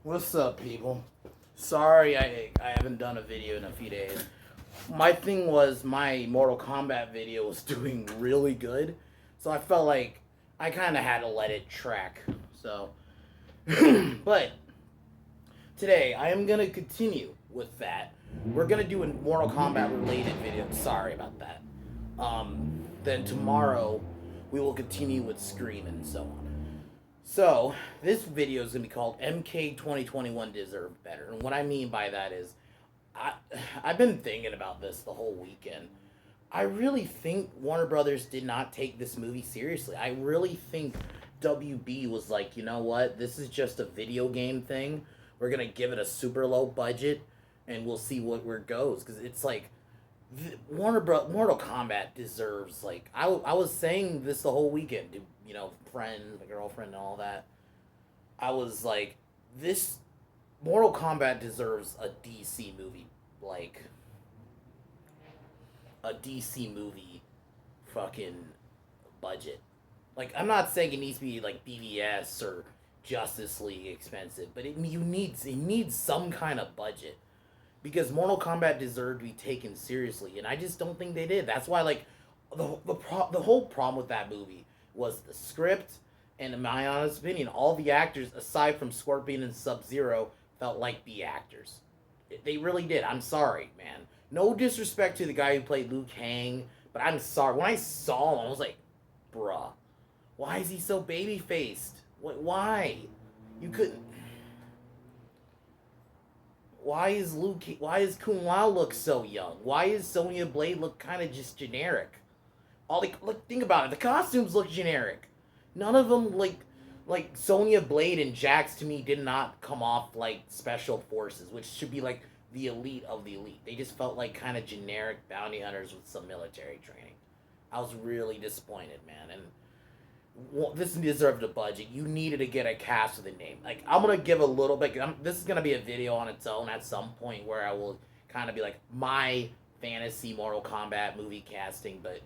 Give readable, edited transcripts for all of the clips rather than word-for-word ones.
What's up, people? Sorry, I haven't done a video in a few days. My thing was my Mortal Kombat video was doing really good, so I felt like I kind of had to let it track. So, but today I am gonna continue with that. We're gonna do a Mortal Kombat related video. Sorry about that. Then tomorrow we will continue with Scream and so on. So, this video is going to be called MK 2021 Deserved Better. And what I mean by that is, I, I've been thinking about this the whole weekend. I really think Warner Brothers did not take this movie seriously. I really think WB was like, you know what? This is just a video game thing. We're going to give it a super low budget and we'll see where it goes. Because it's like, Mortal Kombat deserves I was saying this the whole weekend to friends, my girlfriend, and all that. I was like, this Mortal Kombat deserves a DC movie, like a DC movie, fucking budget. Like I'm not saying it needs to be like BVS or Justice League expensive, but it needs some kind of budget because Mortal Kombat deserved to be taken seriously, and I just don't think they did. That's why, like, the whole problem with that movie was the script, and in my honest opinion, all the actors aside from Scorpion and Sub Zero felt like B actors. They really did. I'm sorry, man. No disrespect to the guy who played Liu Kang, but I'm sorry. When I saw him, I was like, bruh, why is he so baby faced? Why? You couldn't. Why is Kung Lao look so young? Why is Sonya Blade look kind of just generic? All like think about it. The costumes look generic. None of them like Sonya Blade and Jax to me did not come off like special forces, which should be like the elite of the elite. They just felt like kind of generic bounty hunters with some military training. I was really disappointed, man, and this deserved a budget. You needed to get a cast with a name. Like I'm gonna give a little bit. This is gonna be a video on its own at some point where I will kind of be like my fantasy Mortal Kombat movie casting, but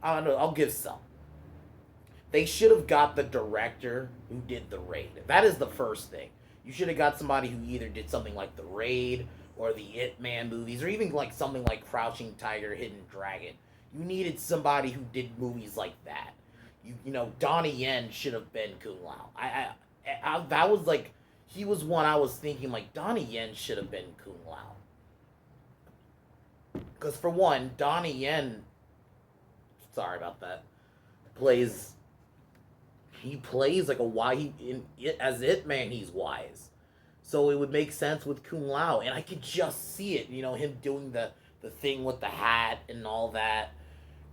I don't know. I'll give some. They should have got the director who did the raid. That is the first thing. You should have got somebody who either did something like the raid or the It Man movies, or even like something like Crouching Tiger, Hidden Dragon. You needed somebody who did movies like that. You know Donnie Yen should have been Kung Lao. That was like he was one I was thinking like Donnie Yen should have been Kung Lao. Because for one, Donnie Yen, sorry about that, plays he plays like a why as It Man he's wise. So it would make sense with Kung Lao, and I could just see it. Him doing the thing with the hat and all that.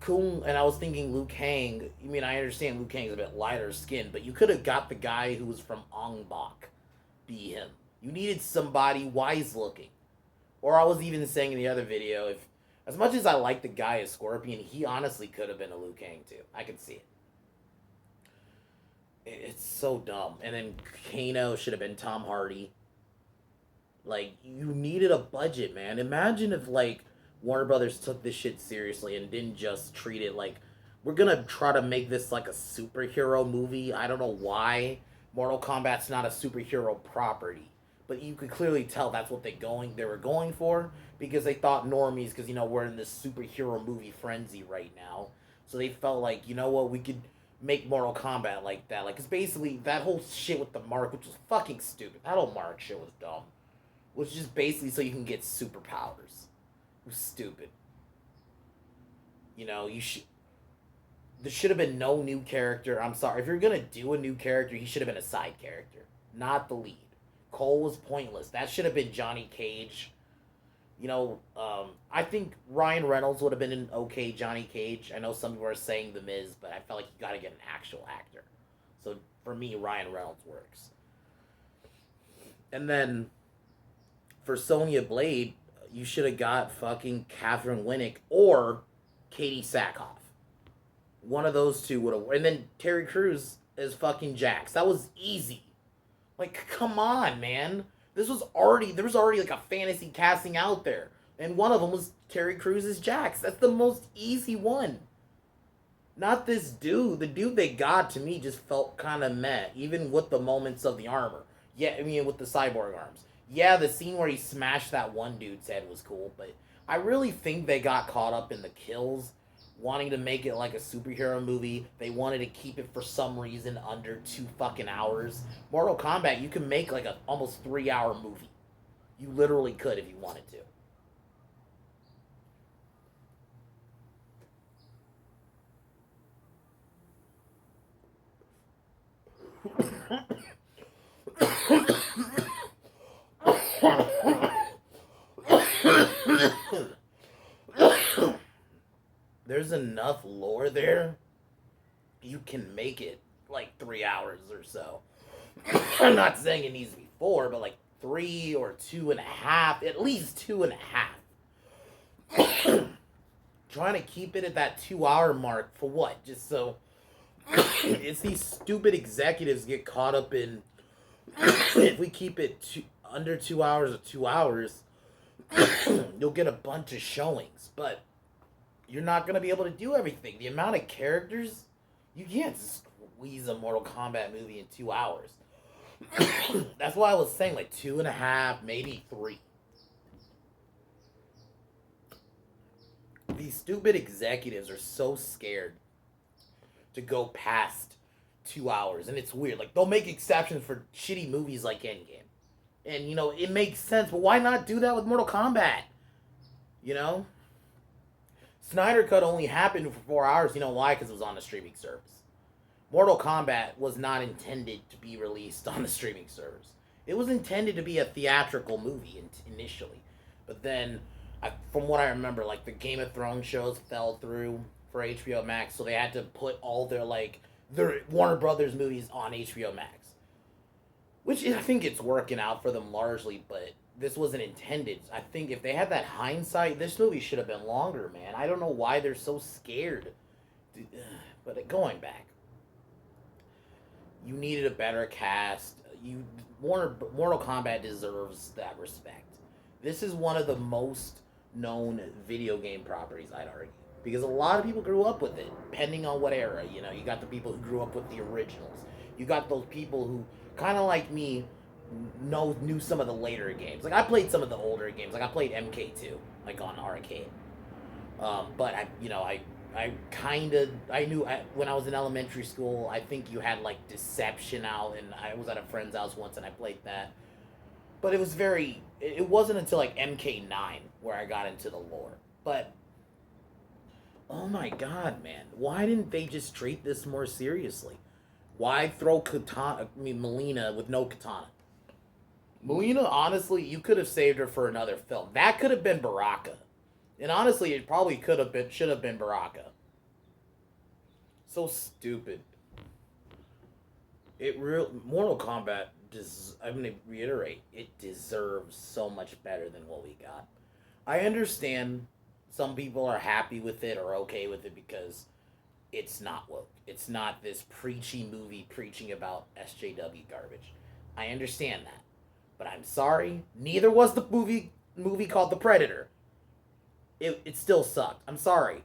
And I was thinking Liu Kang. I mean, I understand Liu Kang's a bit lighter skinned, but you could have got the guy who was from Ong Bak be him. You needed somebody wise looking. Or I was even saying in the other video, if as much as I like the guy as Scorpion, he honestly could have been a Liu Kang too. I could see it. It's so dumb. And then Kano should have been Tom Hardy. Like, you needed a budget, man. Imagine if, like, Warner Brothers took this shit seriously and didn't just treat it like, we're gonna try to make this like a superhero movie. I don't know why. Mortal Kombat's not a superhero property. But you could clearly tell that's what they were going for because they thought normies, because we're in this superhero movie frenzy right now. So they felt like, you know what, we could make Mortal Kombat like that. Like, it's basically that whole shit with the mark, which was fucking stupid. That whole mark shit was dumb. Which is just basically so you can get superpowers. It was stupid. You should. There should have been no new character. I'm sorry. If you're gonna do a new character, he should have been a side character, not the lead. Cole was pointless. That should have been Johnny Cage. I think Ryan Reynolds would have been an okay Johnny Cage. I know some people are saying The Miz, but I felt like you got to get an actual actor. So for me, Ryan Reynolds works. And then for Sonya Blade, you should have got fucking Catherine Winnick or Katie Sackhoff. One of those two would have. And then Terry Crews is fucking Jax. That was easy. Like, come on, man. There was already like a fantasy casting out there. And one of them was Terry Crews' Jax. That's the most easy one. Not this dude. The dude they got to me just felt kind of meh, even with the moments of the armor. Yeah, I mean with the cyborg arms. Yeah, the scene where he smashed that one dude's head was cool, but I really think they got caught up in the kills, wanting to make it like a superhero movie. They wanted to keep it for some reason under 2 fucking hours. Mortal Kombat, you can make like a almost 3 hour movie. You literally could if you wanted to. There's enough lore there. You can make it like 3 hours or so. I'm not saying it needs to be four, but like 3 or 2.5, at least 2.5. Trying to keep it at that 2 hour mark for what? Just so it's these stupid executives get caught up in if we keep it under 2 hours or 2 hours, you'll get a bunch of showings, but you're not gonna be able to do everything. The amount of characters, you can't squeeze a Mortal Kombat movie in 2 hours. That's why I was saying like 2.5, maybe 3. These stupid executives are so scared to go past 2 hours, and it's weird. Like they'll make exceptions for shitty movies like Endgame, and you know it makes sense. But why not do that with Mortal Kombat? You know, Snyder Cut only happened for 4 hours. You know why? Because it was on the streaming service. Mortal Kombat was not intended to be released on the streaming service. It was intended to be a theatrical movie initially, but then, from what I remember, like the Game of Thrones shows fell through for HBO Max, so they had to put all their Warner Brothers movies on HBO Max, which I think it's working out for them largely, but this wasn't intended. I think if they had that hindsight, this movie should have been longer, man. I don't know why they're so scared. But going back, you needed a better cast. Mortal Kombat deserves that respect. This is one of the most known video game properties, I'd argue, because a lot of people grew up with it, depending on what era. You know, you got the people who grew up with the originals. You got those people who, kind of like me, knew some of the later games. Like I played some of the older games. Like I played MK2, like on arcade. But I knew when I was in elementary school. I think you had like Deception out, and I was at a friend's house once and I played that. But it was very. It wasn't until like MK9 where I got into the lore. But oh my god, man, why didn't they just treat this more seriously? Why throw Melina with no katana? Melina, honestly, you could have saved her for another film. That could have been Baraka. And honestly, it probably should have been Baraka. So stupid. Mortal Kombat I'm going to reiterate, it deserves so much better than what we got. I understand some people are happy with it or okay with it because it's not woke. It's not this preachy movie preaching about SJW garbage. I understand that. But I'm sorry, neither was the movie called The Predator. It still sucked. I'm sorry.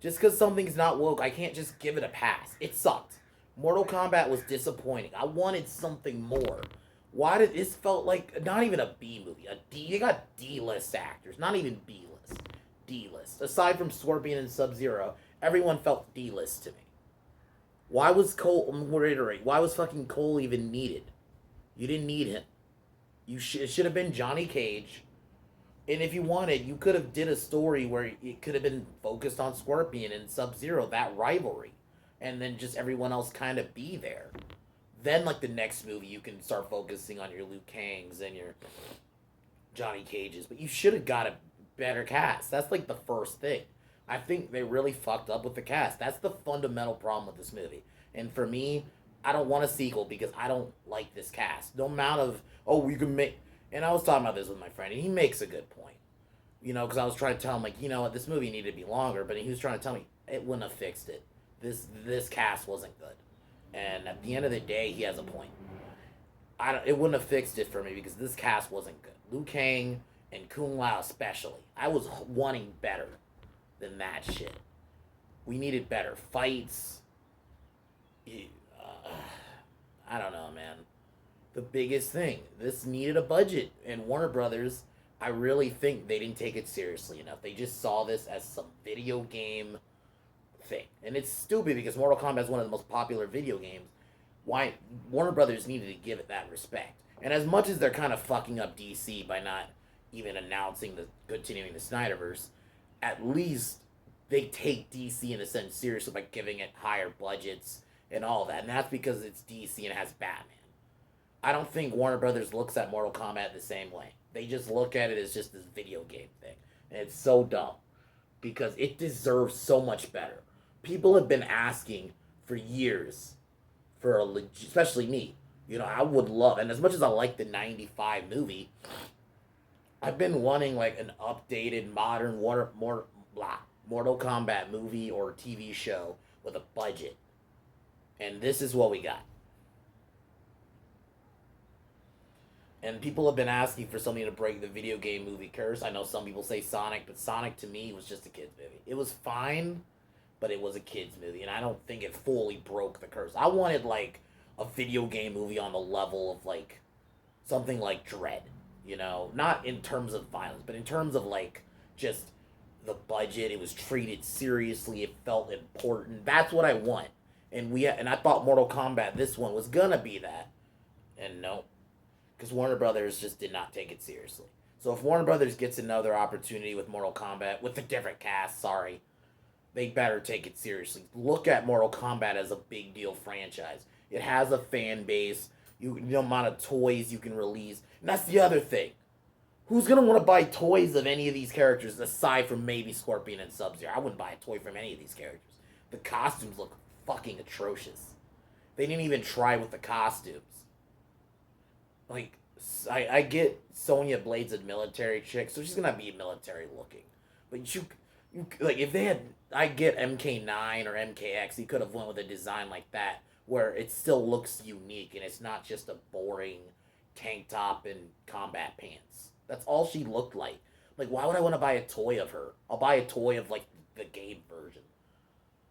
Just because something's not woke, I can't just give it a pass. It sucked. Mortal Kombat was disappointing. I wanted something more. Why did this felt like not even a B movie? They got D-list actors, not even B-list. D-list. Aside from Scorpion and Sub-Zero, everyone felt D-list to me. Why was Cole? I'm gonna reiterate. Why was fucking Cole even needed? You didn't need him. It should have been Johnny Cage. And if you wanted, you could have did a story where it could have been focused on Scorpion and Sub-Zero, that rivalry. And then just everyone else kind of be there. Then, like, the next movie, you can start focusing on your Liu Kangs and your Johnny Cages. But you should have got a better cast. That's, like, the first thing. I think they really fucked up with the cast. That's the fundamental problem with this movie. And for me, I don't want a sequel because I don't like this cast. No amount of, we can make... And I was talking about this with my friend, and he makes a good point. You know, because I was trying to tell him, like, you know what, this movie needed to be longer, but he was trying to tell me it wouldn't have fixed it. This cast wasn't good. And at the end of the day, he has a point. It wouldn't have fixed it for me because this cast wasn't good. Liu Kang and Kung Lao especially. I was wanting better than that shit. We needed better fights. I don't know, man. the biggest thing. This needed a budget, and Warner Brothers, I really think they didn't take it seriously enough. They just saw this as some video game thing, and it's stupid because Mortal Kombat is one of the most popular video games. Why Warner Brothers needed to give it that respect, and as much as they're kind of fucking up DC by not even announcing the continuing the Snyderverse, at least they take DC in a sense seriously by giving it higher budgets and all that, and that's because it's DC and it has Batman. I don't think Warner Brothers looks at Mortal Kombat the same way. They just look at it as just this video game thing. And it's so dumb. Because it deserves so much better. People have been asking for years for especially me. You know, I would love, and as much as I like the 95 movie, I've been wanting like an updated modern Mortal Kombat movie or TV show with a budget. And this is what we got. And people have been asking for something to break the video game movie curse. I know some people say Sonic, but Sonic to me was just a kid's movie. It was fine, but it was a kid's movie, and I don't think it fully broke the curse. I wanted like a video game movie on the level of like something like Dread, you know, not in terms of violence, but in terms of like just the budget. It was treated seriously. It felt important. That's what I want. And I thought Mortal Kombat, this one was gonna be that, and no. Because Warner Brothers just did not take it seriously. So if Warner Brothers gets another opportunity with Mortal Kombat, with a different cast, they better take it seriously. Look at Mortal Kombat as a big deal franchise. It has a fan base. The amount of toys you can release. And that's the other thing. Who's going to want to buy toys of any of these characters aside from maybe Scorpion and Sub-Zero? I wouldn't buy a toy from any of these characters. The costumes look fucking atrocious. They didn't even try with the costumes. Like, I get Sonya Blade's a military chick, so she's gonna be military looking. But you like, if they had, I get MK9 or MKX, he could have went with a design like that, where it still looks unique, and it's not just a boring tank top and combat pants. That's all she looked like. Like, why would I want to buy a toy of her? I'll buy a toy of, like, the game version.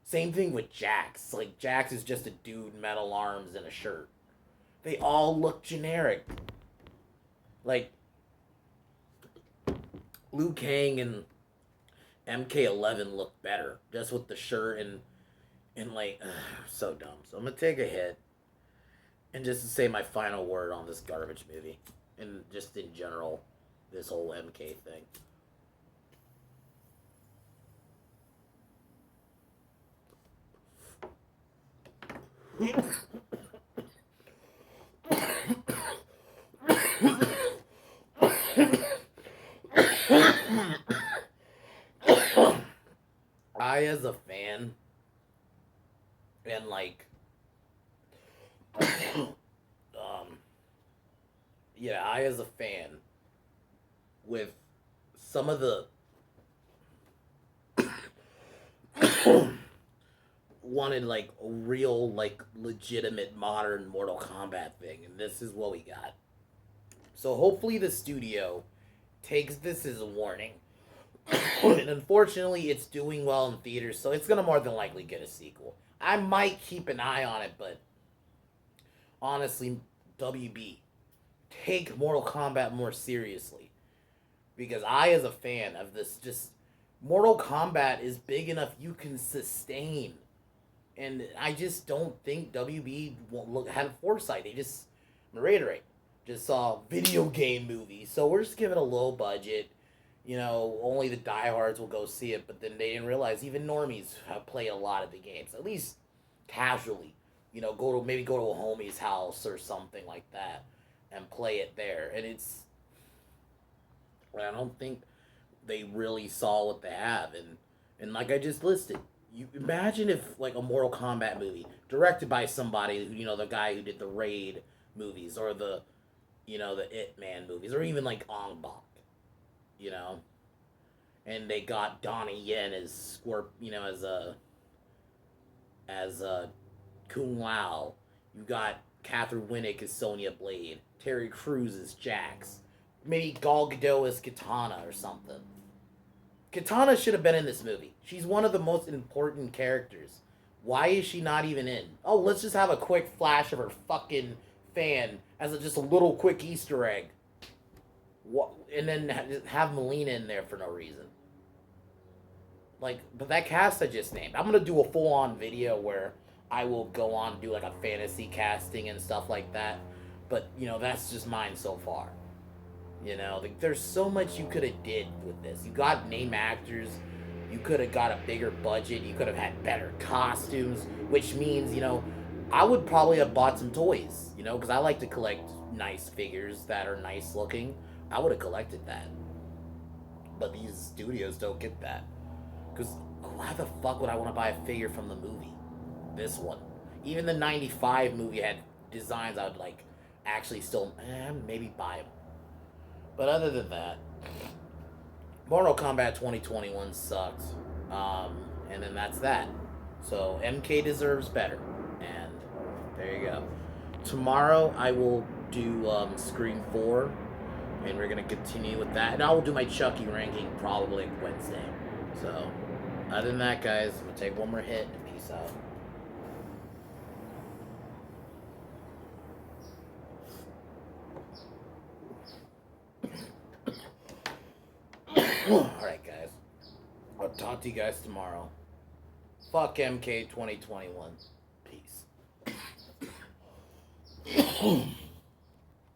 Same thing with Jax. Like, Jax is just a dude, metal arms, and a shirt. They all look generic. Like, Liu Kang and MK11 look better. Just with the shirt and like, so dumb. So I'm going to take a hit. And just to say my final word on this garbage movie. And just in general, this whole MK thing. I, as a fan, and like, I, as a fan, with some of the wanted like a real, like, legitimate modern Mortal Kombat thing, and this is what we got. So hopefully the studio takes this as a warning. And unfortunately, it's doing well in theaters, so it's gonna more than likely get a sequel. I might keep an eye on it, but honestly, WB, take Mortal Kombat more seriously. Because I, as a fan of this, just, Mortal Kombat is big enough you can sustain. And I just don't think WB had foresight. They just, I'm gonna reiterate, just saw video game movies. So we're just giving a low budget. You know, only the diehards will go see it, but then they didn't realize even normies play a lot of the games, at least casually. You know, go to a homie's house or something like that and play it there. And I don't think they really saw what they have. And like I just listed, you imagine if like a Mortal Kombat movie directed by somebody who, the guy who did the Raid movies or the It Man movies, or even like Ong Bak. And they got Donnie Yen as as Kung Lao. You got Catherine Winnick as Sonya Blade, Terry Crews as Jax, maybe Gal Gadot as Katana or something. Katana should have been in this movie. She's one of the most important characters. Why is she not even in? Oh, let's just have a quick flash of her fucking fan as just a little quick Easter egg. What, and then have Melina in there for no reason. Like, but that cast I just named, I'm gonna do a full on video where I will go on and do like a fantasy casting and stuff like that. But you know, that's just mine so far. You know, like, there's so much you could have did with this. You got name actors. You could have got a bigger budget. You could have had better costumes, which means, you know, I would probably have bought some toys, you know, because I like to collect nice figures that are nice looking. I would have collected that. But these studios don't get that. Because why the fuck would I want to buy a figure from the movie? This one. Even the 95 movie had designs I would, like, actually still, maybe buy them. But other than that, Mortal Kombat 2021 sucked. And then that's that. So MK deserves better. And there you go. Tomorrow I will do Scream 4. And we're going to continue with that. And I will do my Chucky ranking probably Wednesday. So, other than that, guys, I'm going to take one more hit and peace out. Alright, guys. I'll talk to you guys tomorrow. Fuck MK 2021. Peace.